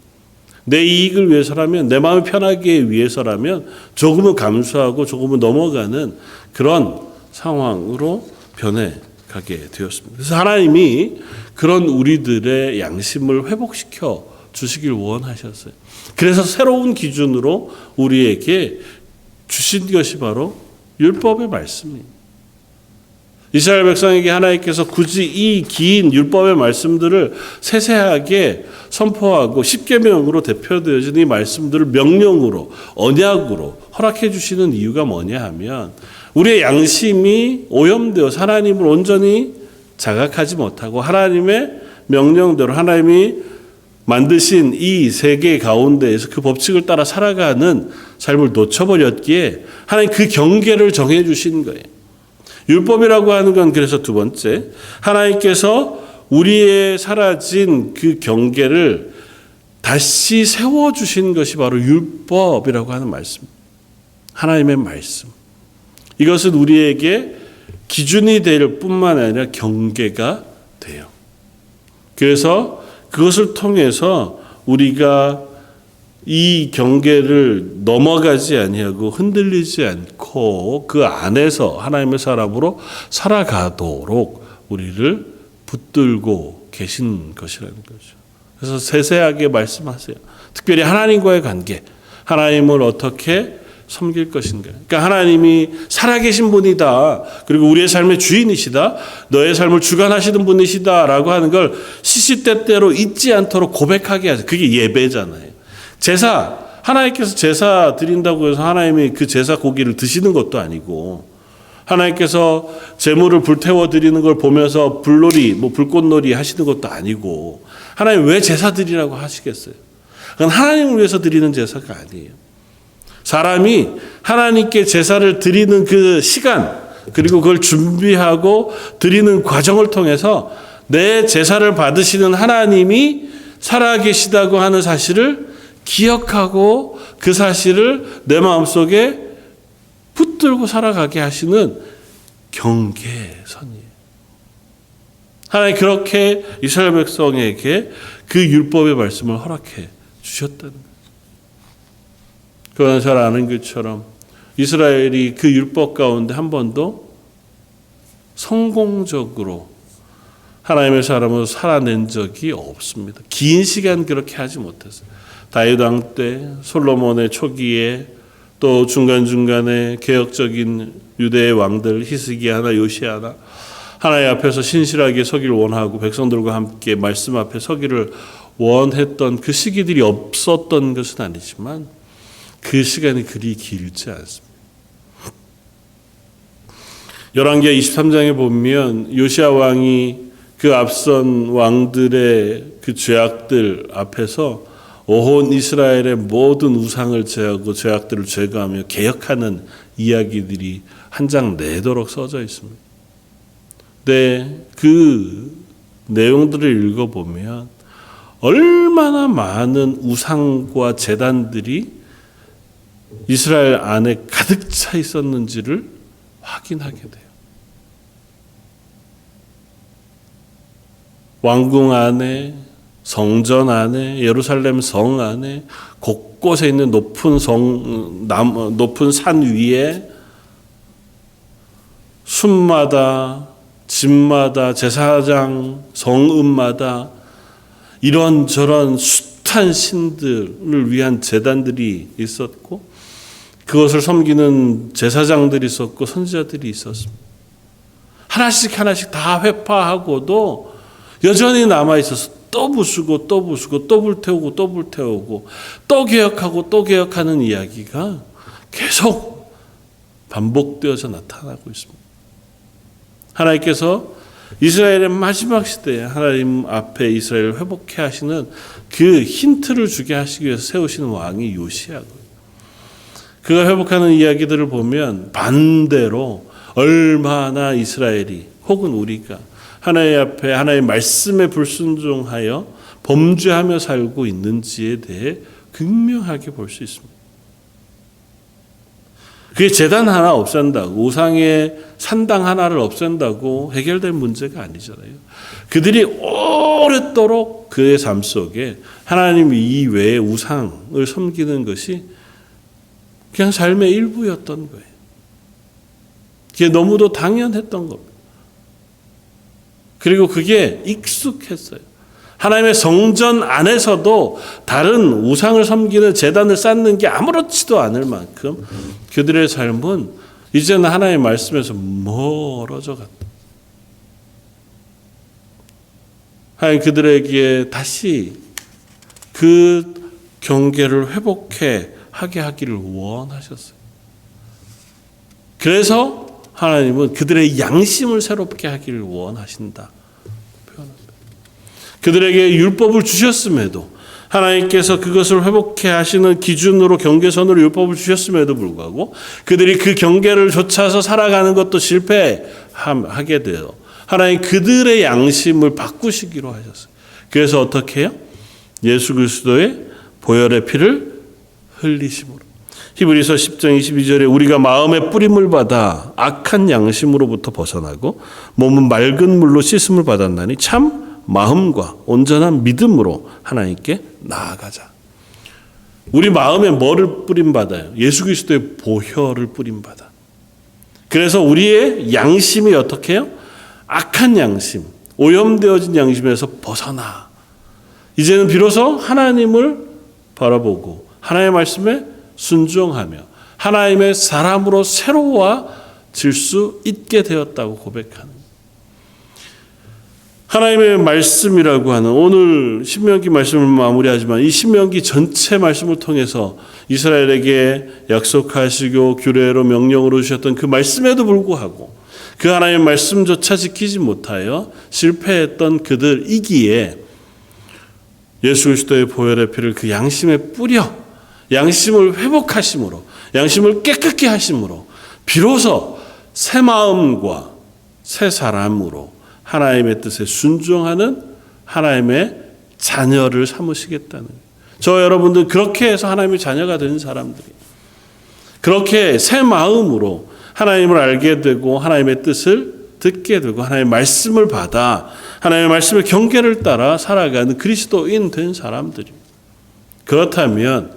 내 이익을 위해서라면, 내 마음이 편하기 위해서라면 조금은 감수하고 조금은 넘어가는 그런 상황으로 변해가게 되었습니다. 그래서 하나님이 그런 우리들의 양심을 회복시켜 주시길 원하셨어요. 그래서 새로운 기준으로 우리에게 주신 것이 바로 율법의 말씀입니다. 이스라엘 백성에게 하나님께서 굳이 이 긴 율법의 말씀들을 세세하게 선포하고 십계명으로 대표되어진 이 말씀들을 명령으로, 언약으로 허락해 주시는 이유가 뭐냐 하면 우리의 양심이 오염되어서 하나님을 온전히 자각하지 못하고 하나님의 명령대로 하나님이 만드신 이 세계 가운데에서 그 법칙을 따라 살아가는 삶을 놓쳐버렸기에 하나님 그 경계를 정해 주신 거예요. 율법이라고 하는 건 그래서 두 번째, 하나님께서 우리의 사라진 그 경계를 다시 세워주신 것이 바로 율법이라고 하는 말씀. 하나님의 말씀. 이것은 우리에게 기준이 될 뿐만 아니라 경계가 돼요. 그래서 그것을 통해서 우리가 이 경계를 넘어가지 아니하고 흔들리지 않고 그 안에서 하나님의 사람으로 살아가도록 우리를 붙들고 계신 것이라는 거죠. 그래서 세세하게 말씀하세요. 특별히 하나님과의 관계, 하나님을 어떻게 섬길 것인가. 그러니까 하나님이 살아계신 분이다. 그리고 우리의 삶의 주인이시다. 너의 삶을 주관하시는 분이시다라고 하는 걸 시시때때로 잊지 않도록 고백하게 하세요. 그게 예배잖아요. 제사, 하나님께서 제사 드린다고 해서 하나님이 그 제사 고기를 드시는 것도 아니고 하나님께서 제물을 불태워 드리는 걸 보면서 불놀이, 불꽃놀이 하시는 것도 아니고 하나님 왜 제사 드리라고 하시겠어요? 그건 하나님을 위해서 드리는 제사가 아니에요. 사람이 하나님께 제사를 드리는 그 시간, 그리고 그걸 준비하고 드리는 과정을 통해서 내 제사를 받으시는 하나님이 살아계시다고 하는 사실을 기억하고 그 사실을 내 마음속에 붙들고 살아가게 하시는 경계선이에요. 하나님 그렇게 이스라엘 백성에게 그 율법의 말씀을 허락해 주셨다는 거예요. 그건 잘 아는 것처럼 이스라엘이 그 율법 가운데 한 번도 성공적으로 하나님의 사람으로 살아낸 적이 없습니다. 긴 시간 그렇게 하지 못했어요. 다윗 왕 때, 솔로몬의 초기에, 또 중간중간에 개혁적인 유대의 왕들 히스기야나 요시야나 하나님 앞에서 신실하게 서기를 원하고 백성들과 함께 말씀 앞에 서기를 원했던 그 시기들이 없었던 것은 아니지만 그 시간이 그리 길지 않습니다. 열왕기하 23장에 보면 요시야 왕이 그 앞선 왕들의 그 죄악들 앞에서 온 이스라엘의 모든 우상을 제하고 죄악들을 제거하며 개혁하는 이야기들이 한 장 내도록 써져 있습니다. 근데 그 내용들을 읽어보면 얼마나 많은 우상과 제단들이 이스라엘 안에 가득 차 있었는지를 확인하게 돼요. 왕궁 안에, 성전 안에, 예루살렘 성 안에, 곳곳에 있는 높은 산 위에 숲마다, 집마다, 제사장 성읍마다 이런저런 숱한 신들을 위한 제단들이 있었고 그것을 섬기는 제사장들이 있었고 선지자들이 있었습니다. 하나씩 다 회파하고도 여전히 남아있어서 또 부수고 또 부수고 또 불태우고 또 불태우고 또 개혁하고 또 개혁하는 이야기가 계속 반복되어서 나타나고 있습니다. 하나님께서 이스라엘의 마지막 시대에 하나님 앞에 이스라엘을 회복해 하시는 그 힌트를 주게 하시기 위해서 세우시는 왕이 요시야고요. 그가 회복하는 이야기들을 보면 반대로 얼마나 이스라엘이 혹은 우리가 하나님 앞에 하나님의 말씀에 불순종하여 범죄하며 살고 있는지에 대해 극명하게 볼 수 있습니다. 그게 제단 하나 없앤다고 우상의 산당 하나를 없앤다고 해결될 문제가 아니잖아요. 그들이 오랫도록 그의 삶 속에 하나님 이외의 우상을 섬기는 것이 그냥 삶의 일부였던 거예요. 그게 너무도 당연했던 겁니다. 그리고 그게 익숙했어요. 하나님의 성전 안에서도 다른 우상을 섬기는 제단을 쌓는 게 아무렇지도 않을 만큼 그들의 삶은 이제는 하나님의 말씀에서 멀어져 갔다. 하나님 그들에게 다시 그 경계를 회복해 하게 하기를 원하셨어요. 그래서 하나님은 그들의 양심을 새롭게 하기를 원하신다. 표현합니다. 그들에게 율법을 주셨음에도 하나님께서 그것을 회복해 하시는 기준으로 경계선으로 율법을 주셨음에도 불구하고 그들이 그 경계를 좇아서 살아가는 것도 실패하게 돼요. 하나님 그들의 양심을 바꾸시기로 하셨어요. 그래서 어떻게 해요? 예수 그리스도의 보혈의 피를 흘리심으로. 히브리서 10장 22절에 우리가 마음의 뿌림을 받아 악한 양심으로부터 벗어나고 몸은 맑은 물로 씻음을 받았나니 참 마음과 온전한 믿음으로 하나님께 나아가자. 우리 마음에 뭐를 뿌림받아요? 예수 그리스도의 보혈을 뿌림받아. 그래서 우리의 양심이 어떻게 해요? 악한 양심, 오염되어진 양심에서 벗어나. 이제는 비로소 하나님을 바라보고 하나님의 말씀에 순종하며 하나님의 사람으로 새로워질 수 있게 되었다고 고백하는 하나님의 말씀이라고 하는 오늘 신명기 말씀을 마무리하지만 이 신명기 전체 말씀을 통해서 이스라엘에게 약속하시고 규례로 명령으로 주셨던 그 말씀에도 불구하고 그 하나님의 말씀조차 지키지 못하여 실패했던 그들이기에 예수 그리스도의 보혈의 피를 그 양심에 뿌려 양심을 회복하심으로 양심을 깨끗게 하심으로 비로소 새 마음과 새 사람으로 하나님의 뜻에 순종하는 하나님의 자녀를 삼으시겠다는 저 여러분들 그렇게 해서 하나님의 자녀가 되는 사람들이 그렇게 새 마음으로 하나님을 알게 되고 하나님의 뜻을 듣게 되고 하나님의 말씀을 받아 하나님의 말씀의 경계를 따라 살아가는 그리스도인 된 사람들이 그렇다면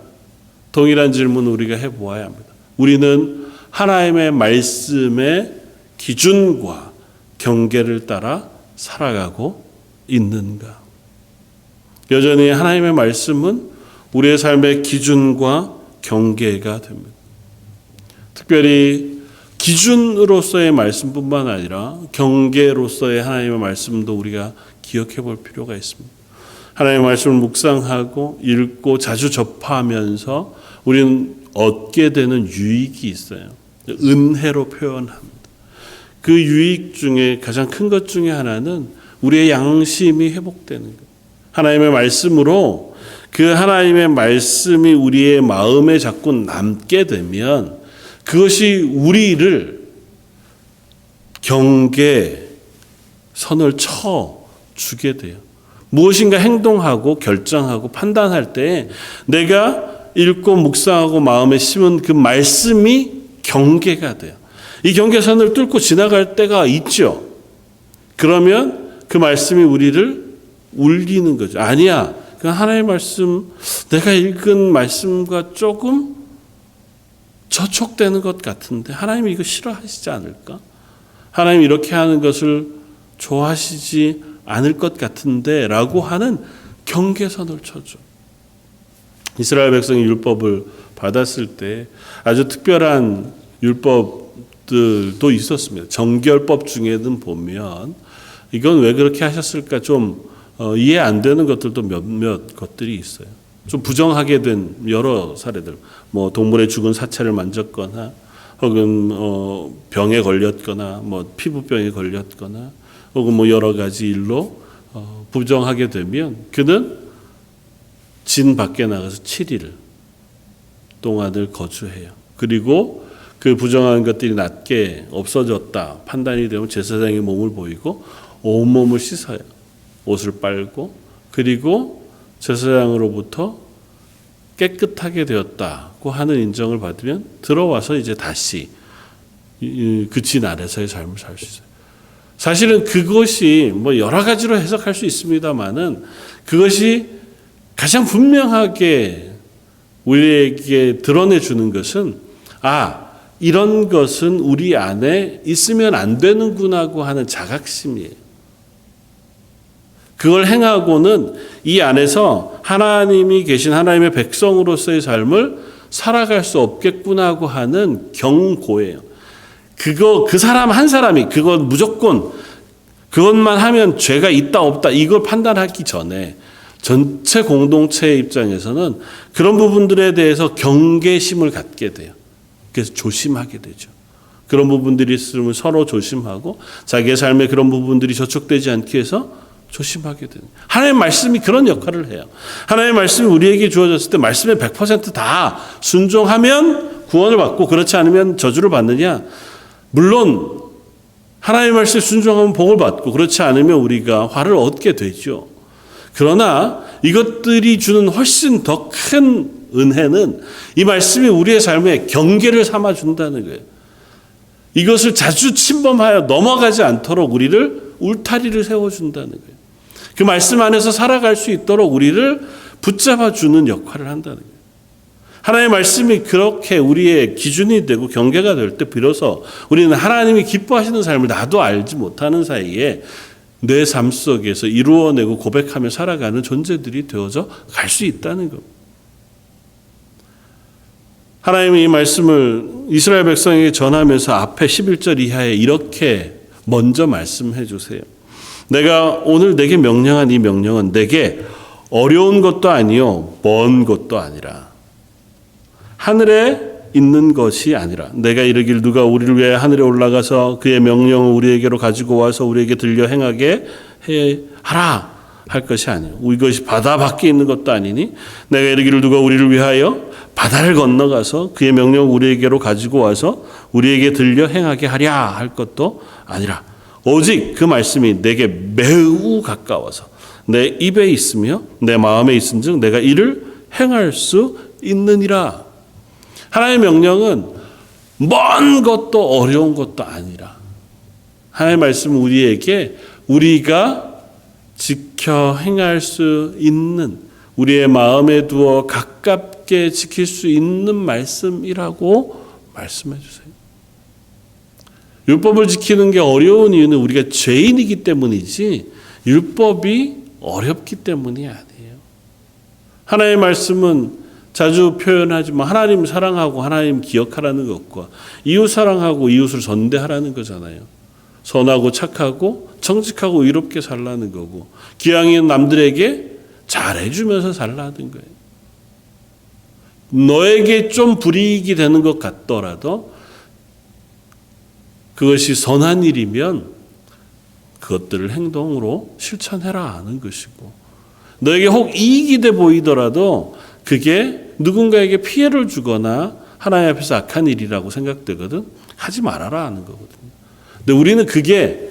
동일한 질문을 우리가 해보아야 합니다. 우리는 하나님의 말씀의 기준과 경계를 따라 살아가고 있는가? 여전히 하나님의 말씀은 우리의 삶의 기준과 경계가 됩니다. 특별히 기준으로서의 말씀뿐만 아니라 경계로서의 하나님의 말씀도 우리가 기억해 볼 필요가 있습니다. 하나님의 말씀을 묵상하고 읽고 자주 접하면서 우리는 얻게 되는 유익이 있어요. 은혜로 표현합니다. 그 유익 중에 가장 큰 것 중에 하나는 우리의 양심이 회복되는 것. 하나님의 말씀으로 그 하나님의 말씀이 우리의 마음에 자꾸 남게 되면 그것이 우리를 경계 선을 쳐 주게 돼요. 무엇인가 행동하고 결정하고 판단할 때 내가 읽고 묵상하고 마음에 심은 그 말씀이 경계가 돼요. 이 경계선을 뚫고 지나갈 때가 있죠. 그러면 그 말씀이 우리를 울리는 거죠. 아니야. 그 하나님의 말씀, 내가 읽은 말씀과 조금 저촉되는 것 같은데 하나님이 이거 싫어하시지 않을까? 하나님 이렇게 하는 것을 좋아하시지 않을 것 같은데 라고 하는 경계선을 쳐줘. 이스라엘 백성이 율법을 받았을 때 아주 특별한 율법들도 있었습니다. 정결법 중에는 보면 이건 왜 그렇게 하셨을까 좀 이해 안 되는 것들도 몇몇 것들이 있어요. 좀 부정하게 된 여러 사례들, 뭐 동물의 죽은 사체를 만졌거나, 혹은 병에 걸렸거나, 뭐 피부병에 걸렸거나, 혹은 뭐 여러 가지 일로 부정하게 되면 그는 진 밖에 나가서 7일 동안을 거주해요. 그리고 그 부정한 것들이 낫게 없어졌다 판단이 되면 제사장의 몸을 보이고 온몸을 씻어요. 옷을 빨고 그리고 제사장으로부터 깨끗하게 되었다고 하는 인정을 받으면 들어와서 이제 다시 그 진 아래서의 삶을 살 수 있어요. 사실은 그것이 뭐 여러 가지로 해석할 수 있습니다만은 그것이 가장 분명하게 우리에게 드러내 주는 것은 이런 것은 우리 안에 있으면 안 되는구나고 하는 자각심이에요. 그걸 행하고는 이 안에서 하나님이 계신 하나님의 백성으로서의 삶을 살아갈 수 없겠구나고 하는 경고예요. 그 사람 한 사람이 그건 무조건 그것만 하면 죄가 있다 없다 이걸 판단하기 전에 전체 공동체의 입장에서는 그런 부분들에 대해서 경계심을 갖게 돼요. 그래서 조심하게 되죠. 그런 부분들이 있으면 서로 조심하고 자기의 삶에 그런 부분들이 저촉되지 않기 위해서 조심하게 되는. 하나님의 말씀이 그런 역할을 해요. 하나님의 말씀이 우리에게 주어졌을 때 말씀에 100% 다 순종하면 구원을 받고 그렇지 않으면 저주를 받느냐? 물론 하나님의 말씀에 순종하면 복을 받고 그렇지 않으면 우리가 화를 얻게 되죠. 그러나 이것들이 주는 훨씬 더 큰 은혜는 이 말씀이 우리의 삶에 경계를 삼아준다는 거예요. 이것을 자주 침범하여 넘어가지 않도록 우리를 울타리를 세워준다는 거예요. 그 말씀 안에서 살아갈 수 있도록 우리를 붙잡아주는 역할을 한다는 거예요. 하나님의 말씀이 그렇게 우리의 기준이 되고 경계가 될 때 비로소 우리는 하나님이 기뻐하시는 삶을 나도 알지 못하는 사이에 내 삶 속에서 이루어내고 고백하며 살아가는 존재들이 되어져 갈 수 있다는 겁니다. 하나님이 이 말씀을 이스라엘 백성에게 전하면서 앞에 11절 이하에 이렇게 먼저 말씀해 주세요. 내가 오늘 내게 명령한 이 명령은 내게 어려운 것도 아니요 먼 것도 아니라 하늘에 있는 것이 아니라 내가 이르길 누가 우리를 위해 하늘에 올라가서 그의 명령을 우리에게로 가지고 와서 우리에게 들려 행하게 하라 할 것이 아니요 이것이 바다 밖에 있는 것도 아니니 내가 이르기를 누가 우리를 위하여 바다를 건너가서 그의 명령을 우리에게로 가지고 와서 우리에게 들려 행하게 하랴 할 것도 아니라 오직 그 말씀이 내게 매우 가까워서 내 입에 있으며 내 마음에 있은즉 내가 이를 행할 수 있느니라. 하나님의 명령은 먼 것도 어려운 것도 아니라 하나님의 말씀은 우리에게 우리가 지켜 행할 수 있는, 우리의 마음에 두어 가깝게 지킬 수 있는 말씀이라고 말씀해 주세요. 율법을 지키는 게 어려운 이유는 우리가 죄인이기 때문이지 율법이 어렵기 때문이 아니에요. 하나님의 말씀은 자주 표현하지만 하나님 사랑하고 하나님 기억하라는 것과 이웃 사랑하고 이웃을 선대하라는 거잖아요. 선하고 착하고 정직하고 의롭게 살라는 거고 기왕이면 남들에게 잘해주면서 살라는 거예요. 너에게 좀 불이익이 되는 것 같더라도 그것이 선한 일이면 그것들을 행동으로 실천해라 하는 것이고, 너에게 혹 이익이 돼 보이더라도 그게 누군가에게 피해를 주거나 하나님 앞에서 악한 일이라고 생각되거든 하지 말아라 하는 거거든요. 근데 우리는 그게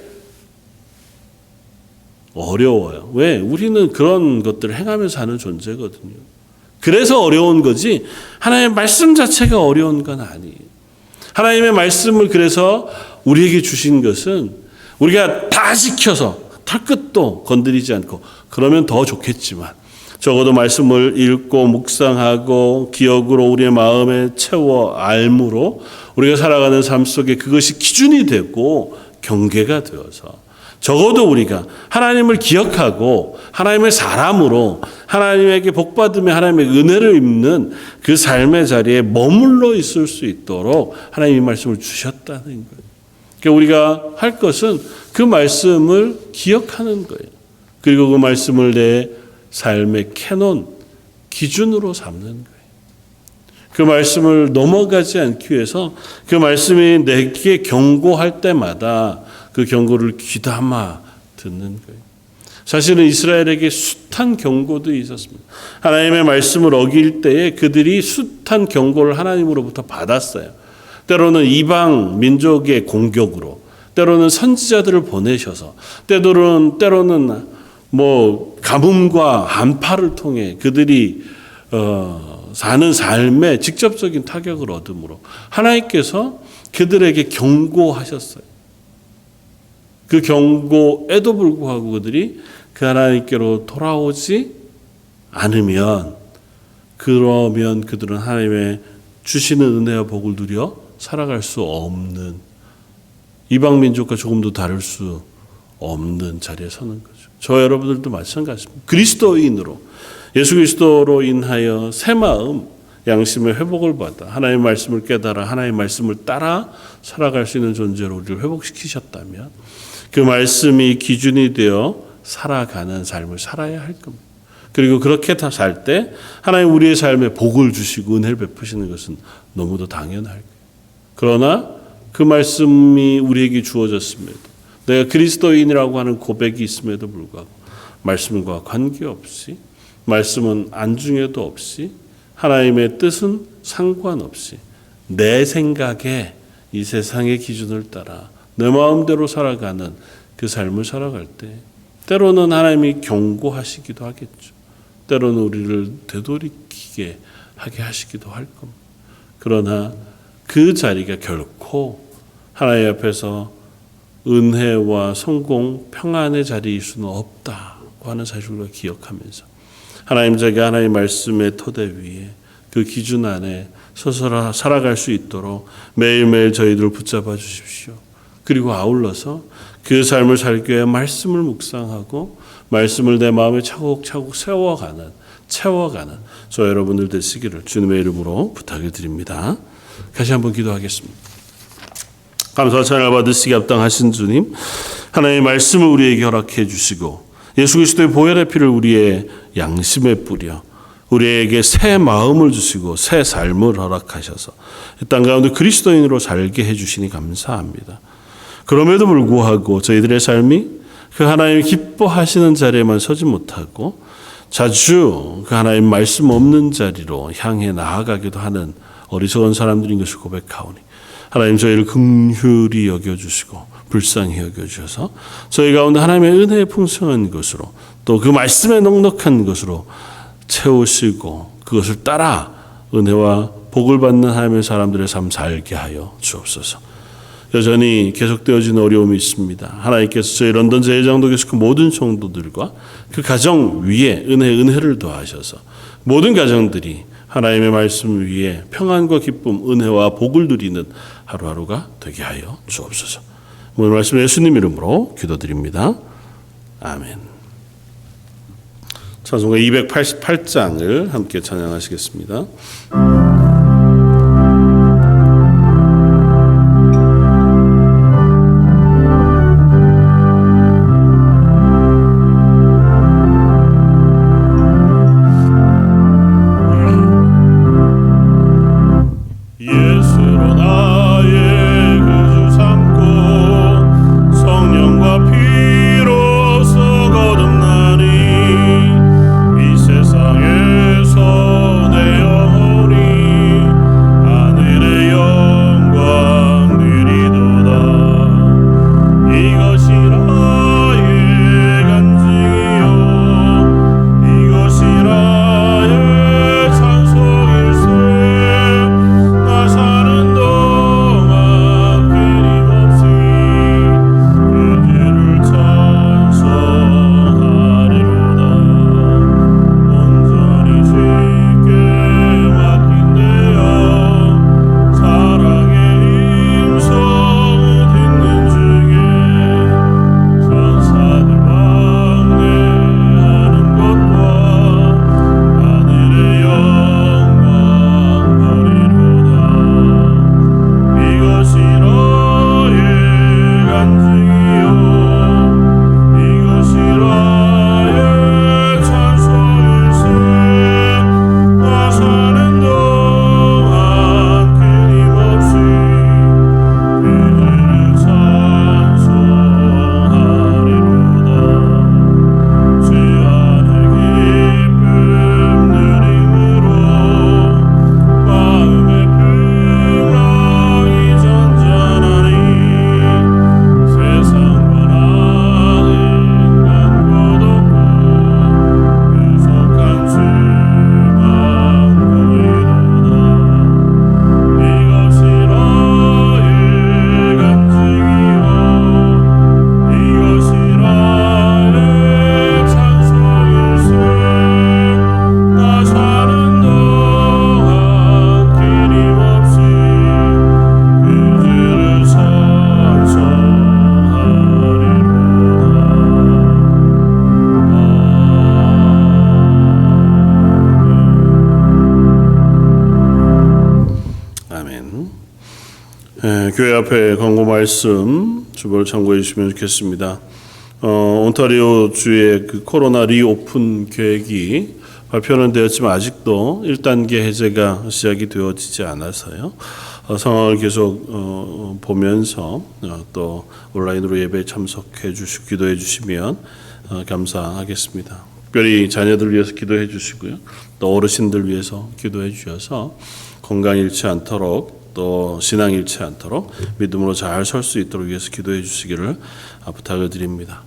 어려워요. 왜? 우리는 그런 것들을 행하면서 사는 존재거든요. 그래서 어려운 거지 하나님의 말씀 자체가 어려운 건 아니에요. 하나님의 말씀을 그래서 우리에게 주신 것은 우리가 다 지켜서 털끝도 건드리지 않고 그러면 더 좋겠지만 적어도 말씀을 읽고 묵상하고 기억으로 우리의 마음에 채워 알므로 우리가 살아가는 삶 속에 그것이 기준이 되고 경계가 되어서 적어도 우리가 하나님을 기억하고 하나님의 사람으로 하나님에게 복받으며 하나님의 은혜를 입는 그 삶의 자리에 머물러 있을 수 있도록 하나님이 말씀을 주셨다는 거예요. 그러니까 우리가 할 것은 그 말씀을 기억하는 거예요. 그리고 그 말씀을 내 삶의 캐논, 기준으로 삼는 거예요. 그 말씀을 넘어가지 않기 위해서 그 말씀이 내게 경고할 때마다 그 경고를 귀담아 듣는 거예요. 사실은 이스라엘에게 숱한 경고도 있었습니다. 하나님의 말씀을 어길 때에 그들이 숱한 경고를 하나님으로부터 받았어요. 때로는 이방 민족의 공격으로, 때로는 선지자들을 보내셔서, 때로는 가뭄과 한파를 통해 그들이 사는 삶에 직접적인 타격을 얻음으로 하나님께서 그들에게 경고하셨어요. 그 경고에도 불구하고 그들이 그 하나님께로 돌아오지 않으면 그러면 그들은 하나님의 주시는 은혜와 복을 누려 살아갈 수 없는, 이방 민족과 조금도 다를 수 없는 자리에 서는 거죠. 저 여러분들도 마찬가지입니다. 그리스도인으로, 예수 그리스도로 인하여 새 마음, 양심의 회복을 받아 하나님의 말씀을 깨달아 하나님의 말씀을 따라 살아갈 수 있는 존재로 우리를 회복시키셨다면 그 말씀이 기준이 되어 살아가는 삶을 살아야 할 겁니다. 그리고 그렇게 다 살 때 하나님 우리의 삶에 복을 주시고 은혜를 베푸시는 것은 너무도 당연할 거예요. 그러나 그 말씀이 우리에게 주어졌음에도, 내가 그리스도인이라고 하는 고백이 있음에도 불구하고 말씀과 관계없이, 말씀은 안중에도 없이, 하나님의 뜻은 상관없이 내 생각에 이 세상의 기준을 따라 내 마음대로 살아가는 그 삶을 살아갈 때 때로는 하나님이 경고하시기도 하겠죠. 때로는 우리를 되돌이키게 하게 하시기도 할 겁니다. 그러나 그 자리가 결코 하나님 앞에서 은혜와 성공, 평안의 자리일 수는 없다고 하는 사실을 기억하면서 하나님 자가 하나님의 말씀의 토대 위에 그 기준 안에 서서 살아갈 수 있도록 매일매일 저희들을 붙잡아 주십시오. 그리고 아울러서 그 삶을 살기 위해 말씀을 묵상하고 말씀을 내 마음에 차곡차곡 채워가는 저 여러분들 되시기를 주님의 이름으로 부탁을 드립니다. 다시 한번 기도하겠습니다. 감사와 찬양을 받으시기 합당하신 주님, 하나님의 말씀을 우리에게 허락해 주시고 예수 그리스도의 보혈의 피를 우리의 양심에 뿌려 우리에게 새 마음을 주시고 새 삶을 허락하셔서 이 땅 가운데 그리스도인으로 살게 해주시니 감사합니다. 그럼에도 불구하고 저희들의 삶이 그 하나님 기뻐하시는 자리에만 서지 못하고 자주 그 하나님 말씀 없는 자리로 향해 나아가기도 하는 어리석은 사람들인 것을 고백하오니 하나님 저희를 긍휼히 여겨주시고 불쌍히 여겨주셔서 저희 가운데 하나님의 은혜의 풍성한 것으로 또 그 말씀의 넉넉한 것으로 세우시고 그것을 따라 은혜와 복을 받는 하나님의 사람들의 삶 살게 하여 주옵소서. 여전히 계속되어지는 어려움이 있습니다. 하나님께서 저희 런던 제일장독에서 그 모든 성도들과 그 가정 위에 은혜를 더하셔서 모든 가정들이 하나님의 말씀 위에 평안과 기쁨, 은혜와 복을 누리는 하루하루가 되게 하여 주옵소서. 오늘 말씀 예수님 이름으로 기도드립니다. 아멘. 찬송가 288장을 함께 찬양하시겠습니다. 교회 앞에 광고 말씀 주보를 참고해 주시면 좋겠습니다. 온타리오 주의 그 코로나 리오픈 계획이 발표는 되었지만 아직도 1단계 해제가 시작이 되어지지 않아서요. 상황을 계속 보면서 또 온라인으로 예배에 참석해 주시고 기도해 주시면 감사하겠습니다. 특별히 자녀들 위해서 기도해 주시고요. 또 어르신들 위해서 기도해 주셔서 건강 잃지 않도록 또 신앙 잃지 않도록 믿음으로 잘 설 수 있도록 위해서 기도해 주시기를 부탁을 드립니다.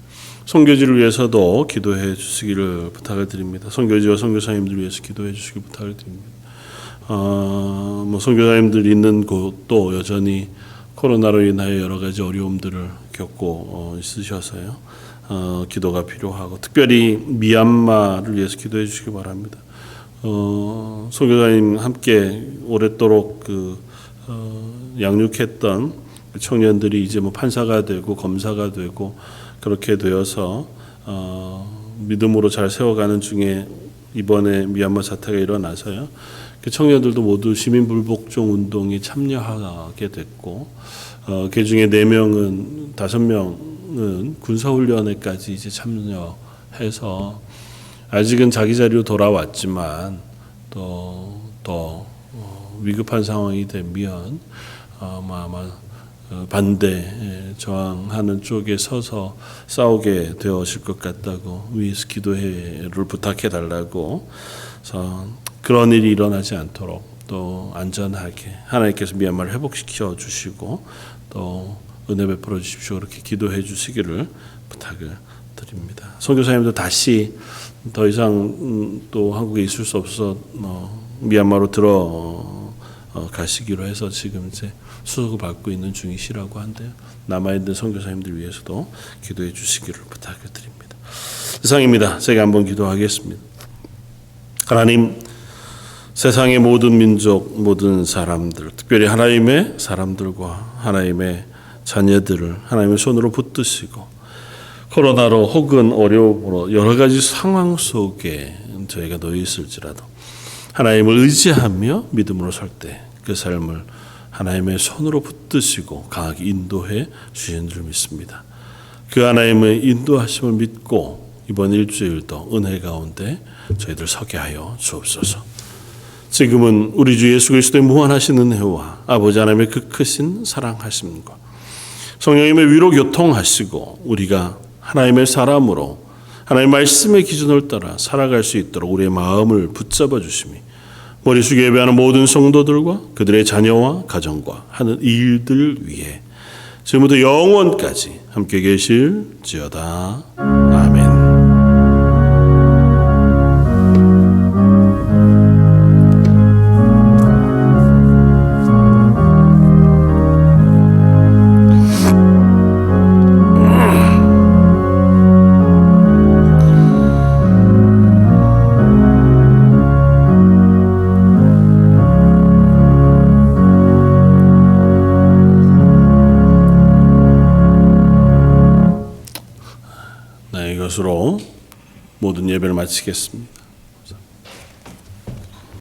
선교지를 위해서도 기도해 주시기를 부탁을 드립니다. 선교지와 선교사님들 위해서 기도해 주시기 부탁을 드립니다. 선교사님들 있는 곳도 여전히 코로나로 인하여 여러 가지 어려움들을 겪고 있으셔서요. 기도가 필요하고 특별히 미얀마를 위해서 기도해 주시기 바랍니다. 선교사님 함께 오랫도록 양육했던 청년들이 이제 판사가 되고 검사가 되고 그렇게 되어서 믿음으로 잘 세워가는 중에 이번에 미얀마 사태가 일어나서요. 그 청년들도 모두 시민 불복종 운동에 참여하게 됐고 그 중에 4명은 5명은 군사훈련에까지 이제 참여해서 아직은 자기 자리로 돌아왔지만 또 더 위급한 상황이 되면 아마 반대 저항하는 쪽에 서서 싸우게 되어질 것 같다고 위에서 기도를 부탁해 달라고. 그래서 그런 일이 일어나지 않도록 또 안전하게 하나님께서 미얀마를 회복시켜 주시고 또 은혜 베풀어 주십시오. 그렇게 기도해 주시기를 부탁을 드립니다. 선교사님도 다시 더 이상 또 한국에 있을 수 없어서 미얀마로 가시기로 해서 지금 이제 수속을 받고 있는 중이시라고 한데요. 남아있는 선교사님들 위해서도 기도해 주시기를 부탁드립니다. 이상입니다. 제가 한번 기도하겠습니다. 하나님, 세상의 모든 민족, 모든 사람들, 특별히 하나님의 사람들과 하나님의 자녀들을 하나님의 손으로 붙드시고 코로나로 혹은 어려움으로 여러 가지 상황 속에 저희가 놓여 있을지라도 하나님을 의지하며 믿음으로 설 때 그 삶을 하나님의 손으로 붙드시고 강하게 인도해 주신 줄 믿습니다. 그 하나님의 인도하심을 믿고 이번 일주일도 은혜 가운데 저희들 서게 하여 주옵소서. 지금은 우리 주 예수 그리스도의 무한하신 은혜와 아버지 하나님의 그 크신 사랑하심과 성령님의 위로 교통하시고 우리가 하나님의 사람으로 하나님의 말씀의 기준을 따라 살아갈 수 있도록 우리의 마음을 붙잡아 주심이 머리 숙여 예배하는 모든 성도들과 그들의 자녀와 가정과 하는 일들 위해 지금부터 영원까지 함께 계실지어다. 아멘. 이것으로 모든 예배를 마치겠습니다.